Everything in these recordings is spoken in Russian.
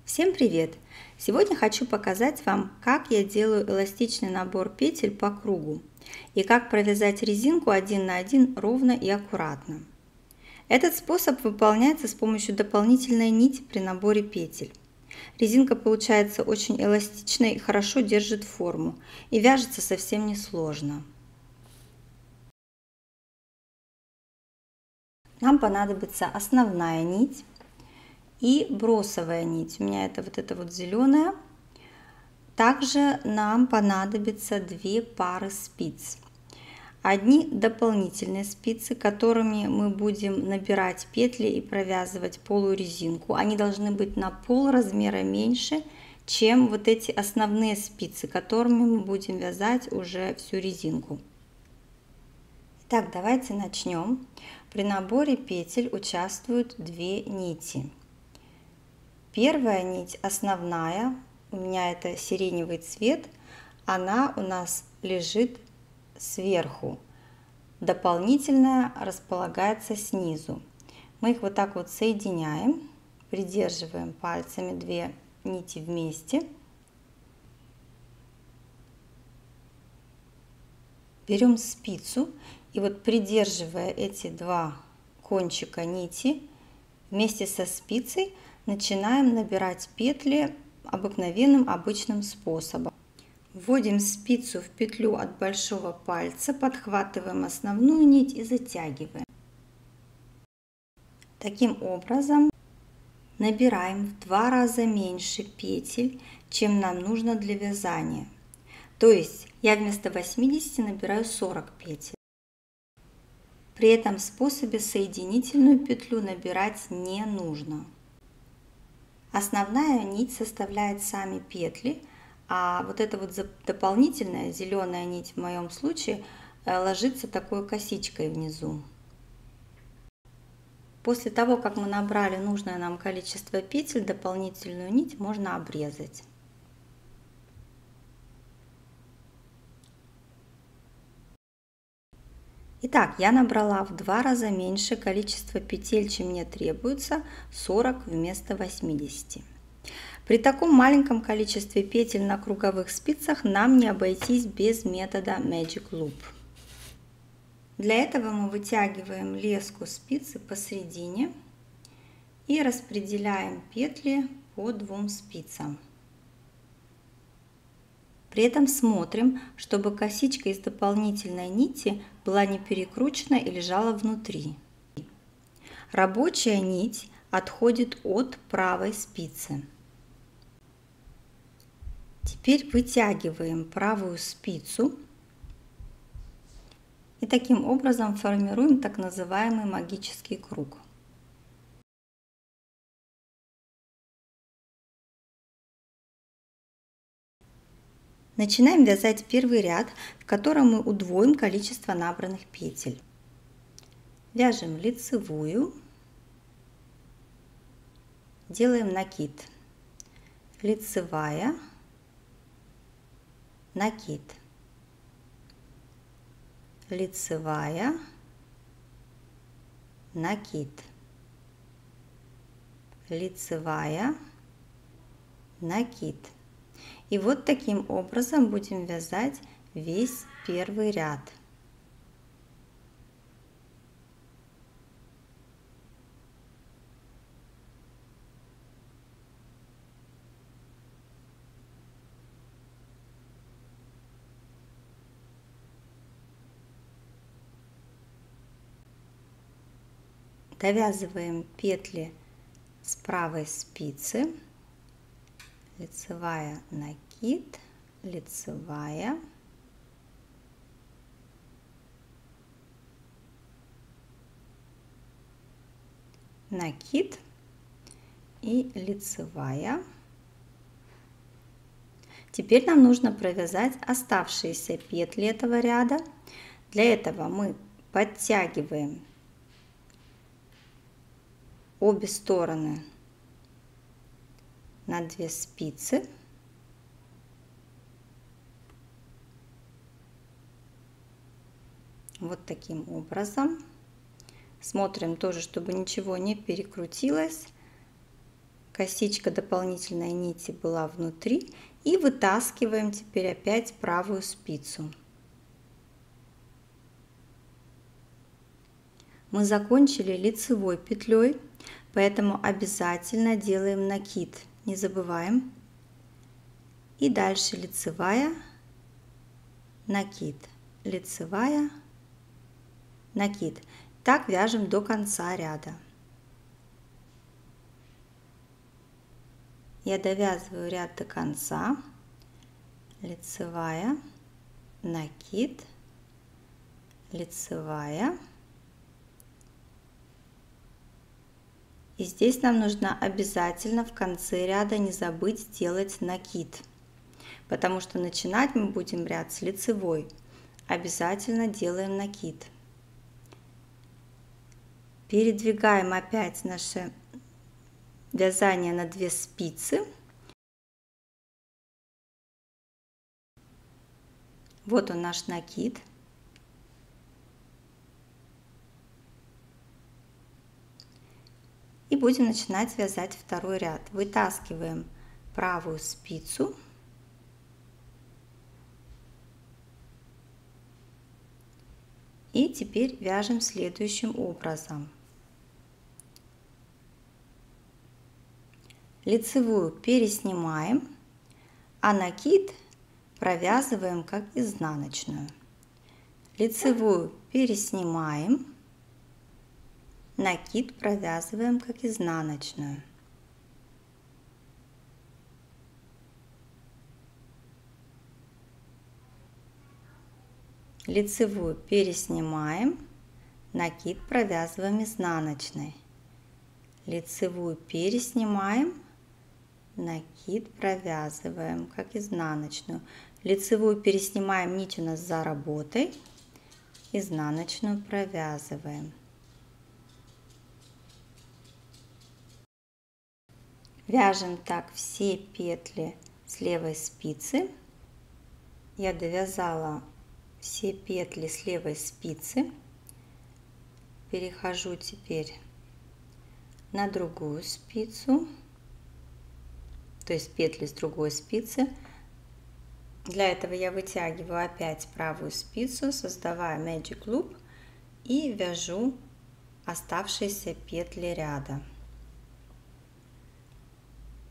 Всем привет! Сегодня хочу показать вам, как я делаю эластичный набор петель по кругу и как провязать резинку 1 на 1 ровно и аккуратно. Этот способ выполняется с помощью дополнительной нити при наборе петель. Резинка получается очень эластичной и хорошо держит форму и вяжется совсем несложно. Нам понадобится основная нить и бросовая нить. У меня это вот зеленая. Также нам понадобится 2 пары спиц. Одни дополнительные спицы, которыми мы будем набирать петли и провязывать полую резинку. Они должны быть на пол размера меньше, чем вот эти основные спицы, которыми мы будем вязать уже всю резинку. Итак, давайте начнем. При наборе петель участвуют 2 нити. Первая нить основная, у меня это сиреневый цвет, она у нас лежит сверху. Дополнительная располагается снизу. Мы их вот так вот соединяем, придерживаем пальцами 2 нити вместе. Берем спицу и вот придерживая эти 2 кончика нити вместе со спицей начинаем набирать петли обыкновенным обычным способом. Вводим спицу в петлю от большого пальца, подхватываем основную нить и затягиваем. Таким образом набираем в 2 раза меньше петель, чем нам нужно для вязания. То есть я вместо 80 набираю 40 петель. При этом способе соединительную петлю набирать не нужно. Основная нить составляет сами петли, а вот эта вот дополнительная зеленая нить в моем случае ложится такой косичкой внизу. После того, как мы набрали нужное нам количество петель, дополнительную нить можно обрезать. Итак, я набрала в 2 раза меньше количество петель, чем мне требуется, 40 вместо 80. При таком маленьком количестве петель на круговых спицах нам не обойтись без метода Magic Loop. Для этого мы вытягиваем леску спицы посередине и распределяем петли по 2 спицам. При этом смотрим, чтобы косичка из дополнительной нити была не перекручена и лежала внутри. Рабочая нить отходит от правой спицы. Теперь вытягиваем правую спицу и таким образом формируем так называемый магический круг. Начинаем вязать первый ряд, в котором мы удвоим количество набранных петель. Вяжем лицевую, делаем накид, лицевая, накид, лицевая, накид, лицевая, накид. И вот таким образом будем вязать весь первый ряд. Довязываем петли с правой спицы. Лицевая, накид, лицевая, накид и лицевая. Теперь нам нужно провязать оставшиеся петли этого ряда. Для этого мы подтягиваем обе стороны на 2 спицы. Вот таким образом. Смотрим тоже, чтобы ничего не перекрутилось. косичка дополнительной нити была внутри, и вытаскиваем теперь опять правую спицу. Мы закончили лицевой петлей, поэтому обязательно делаем накид, не забываем. И дальше лицевая, накид, лицевая, накид. Так вяжем до конца ряда. Я довязываю ряд до конца, лицевая, накид, лицевая. И здесь нам нужно обязательно в конце ряда не забыть сделать накид, потому что начинать мы будем ряд с лицевой. Обязательно делаем накид. Передвигаем опять наше вязание на 2 спицы. Вот он наш накид. И будем начинать вязать второй ряд. Вытаскиваем правую спицу. И теперь вяжем следующим образом. Лицевую переснимаем, а накид провязываем как изнаночную. Лицевую переснимаем, накид провязываем как изнаночную. Лицевую переснимаем, накид провязываем изнаночной. Лицевую переснимаем, накид провязываем как изнаночную. Лицевую переснимаем, нить у нас за работой, изнаночную провязываем. Вяжем так все петли с левой спицы. Я довязала все петли с левой спицы. Перехожу теперь на другую спицу, то есть петли с другой спицы. Для этого я вытягиваю опять правую спицу, создавая Magic Loop и вяжу оставшиеся петли ряда.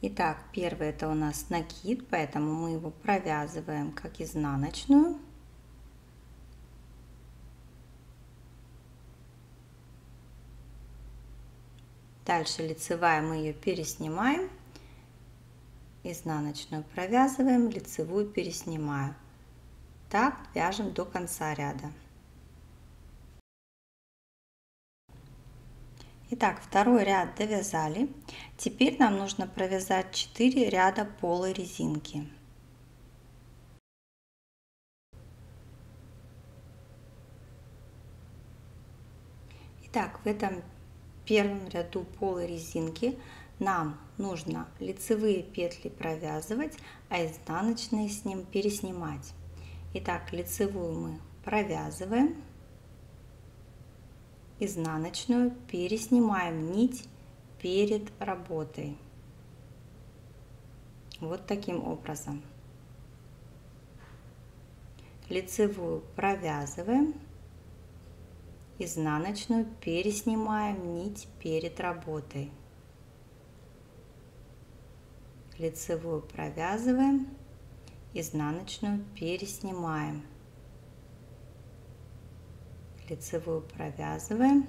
Итак, первый это у нас накид, поэтому мы его провязываем как изнаночную. Дальше лицевая, мы ее переснимаем, изнаночную провязываем, лицевую переснимаю. Так вяжем до конца ряда. Итак, второй ряд довязали. Теперь нам нужно провязать 4 ряда полой резинки. Итак, в этом первом ряду полой резинки нам нужно лицевые петли провязывать, а изнаночные с ним переснимать. Итак, лицевую мы провязываем, изнаночную переснимаем нить перед работой. Вот таким образом. Лицевую провязываем, изнаночную переснимаем нить перед работой. Лицевую провязываем, изнаночную переснимаем. Лицевую провязываем,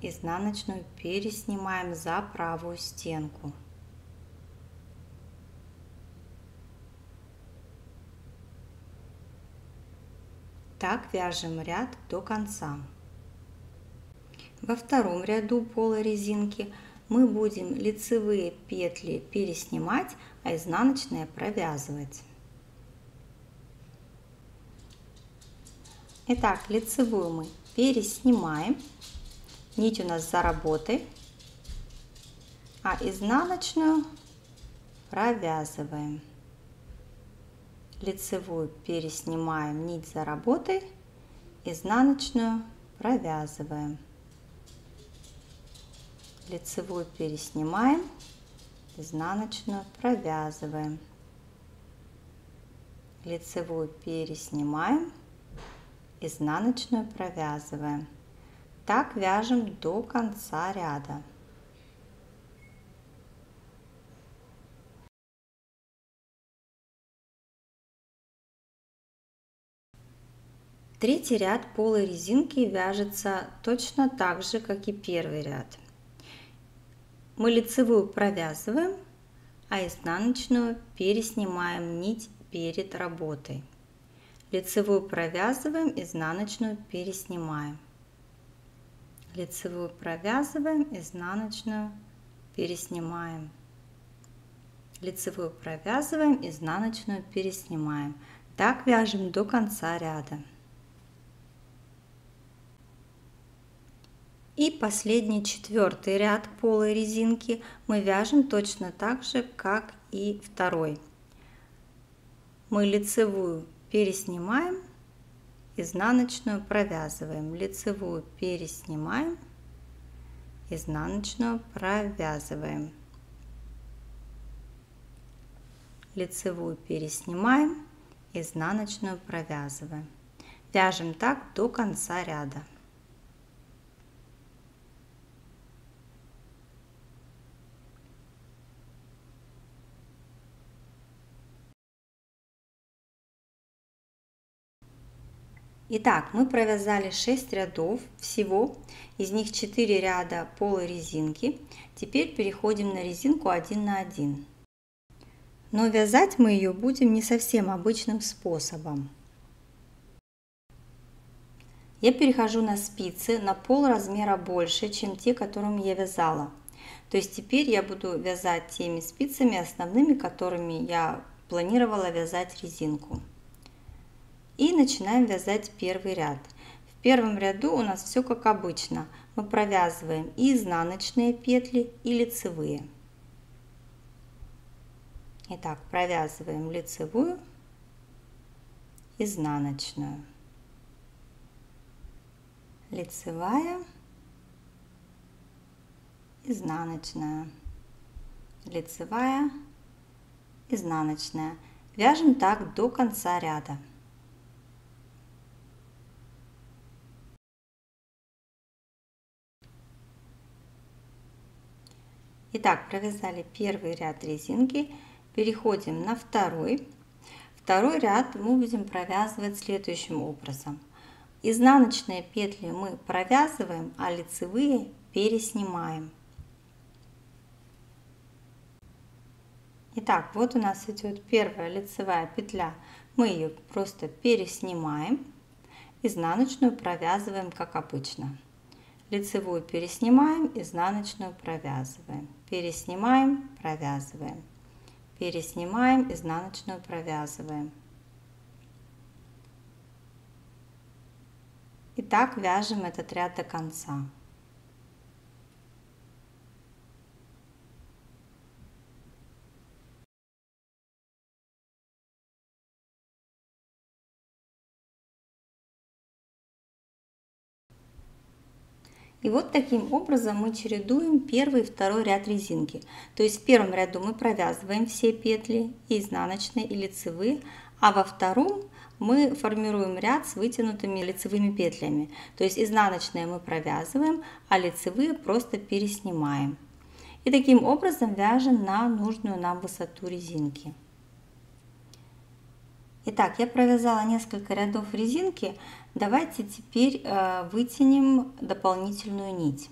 изнаночную переснимаем за правую стенку. Так вяжем ряд до конца. Во втором ряду полой резинки мы будем лицевые петли переснимать, а изнаночные провязывать. Итак, лицевую мы переснимаем, нить у нас за работой, а изнаночную провязываем. Лицевую переснимаем, нить за работой, изнаночную провязываем. Лицевую переснимаем, изнаночную провязываем, лицевую переснимаем, изнаночную провязываем. Так вяжем до конца ряда. Третий ряд полой резинки вяжется точно так же, как и первый ряд. Мы лицевую провязываем, а изнаночную переснимаем нить перед работой. Лицевую провязываем, изнаночную переснимаем. Лицевую провязываем, изнаночную переснимаем. Лицевую провязываем, изнаночную переснимаем. Так вяжем до конца ряда. И последний, четвертый ряд полой резинки мы вяжем точно так же, как и второй. Мы лицевую переснимаем, изнаночную провязываем, лицевую переснимаем, изнаночную провязываем, лицевую переснимаем, изнаночную провязываем. Вяжем так до конца ряда. Итак, мы провязали 6 рядов всего, из них 4 ряда полой резинки. Теперь переходим на резинку 1 на 1. Но вязать мы ее будем не совсем обычным способом. Я перехожу на спицы на пол размера больше, чем те, которыми я вязала. То есть теперь я буду вязать теми спицами основными, которыми я планировала вязать резинку. И начинаем вязать первый ряд. В первом ряду у нас все как обычно. Мы провязываем и изнаночные петли, и лицевые. Итак, провязываем лицевую, изнаночную, лицевая, изнаночная, лицевая, изнаночная. Вяжем так до конца ряда. Итак, провязали первый ряд резинки, переходим на второй. Второй ряд мы будем провязывать следующим образом. Изнаночные петли мы провязываем, а лицевые переснимаем. Итак, вот у нас идет первая лицевая петля. Мы ее просто переснимаем, изнаночную провязываем как обычно. Лицевую переснимаем, изнаночную провязываем, переснимаем, провязываем, переснимаем, изнаночную провязываем. И так вяжем этот ряд до конца. И вот таким образом мы чередуем первый и второй ряд резинки. То есть в первом ряду мы провязываем все петли, и изнаночные, и лицевые, а во втором мы формируем ряд с вытянутыми лицевыми петлями. То есть изнаночные мы провязываем, а лицевые просто переснимаем. И таким образом вяжем на нужную нам высоту резинки. Итак, я провязала несколько рядов резинки. Давайте теперь вытянем дополнительную нить.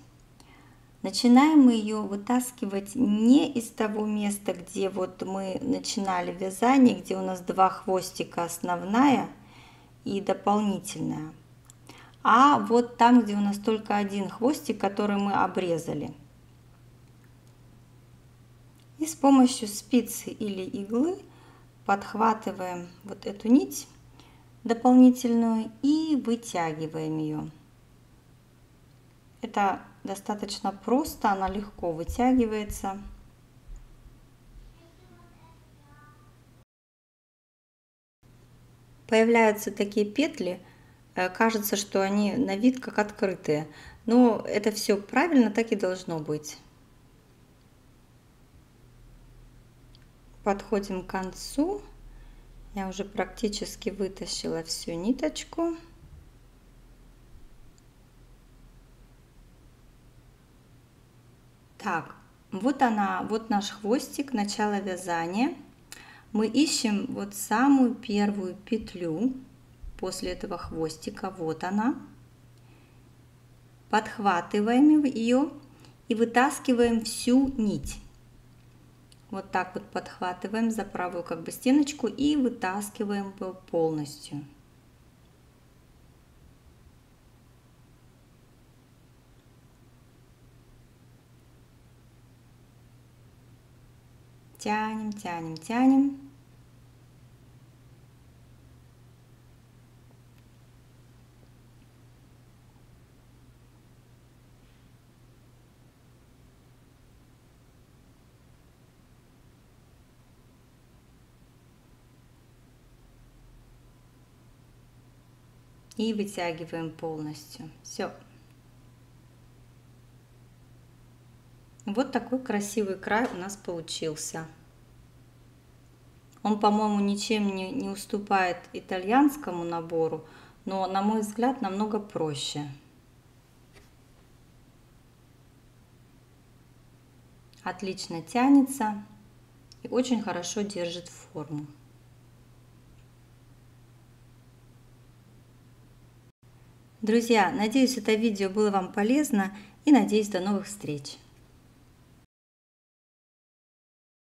Начинаем мы ее вытаскивать не из того места, где вот мы начинали вязание, где у нас два хвостика, основная и дополнительная, а вот там, где у нас только один хвостик, который мы обрезали. И с помощью спицы или иглы подхватываем вот эту нить дополнительную и вытягиваем ее. Это достаточно просто, она легко вытягивается. Появляются такие петли, кажется, что они на вид как открытые, но это все правильно, так и должно быть. подходим к концу. Я уже практически вытащила всю ниточку. Так, вот она, вот наш хвостик, начало вязания. Мы ищем вот самую первую петлю после этого хвостика, вот она. Подхватываем ее и вытаскиваем всю нить. Вот так вот подхватываем за правую как бы стеночку и вытаскиваем полностью. Тянем, тянем, тянем. И вытягиваем полностью. Все. Вот такой красивый край у нас получился. Он, по-моему, ничем не уступает итальянскому набору, но, на мой взгляд, намного проще. Отлично тянется и очень хорошо держит форму. Друзья, надеюсь, это видео было вам полезно и надеюсь, до новых встреч!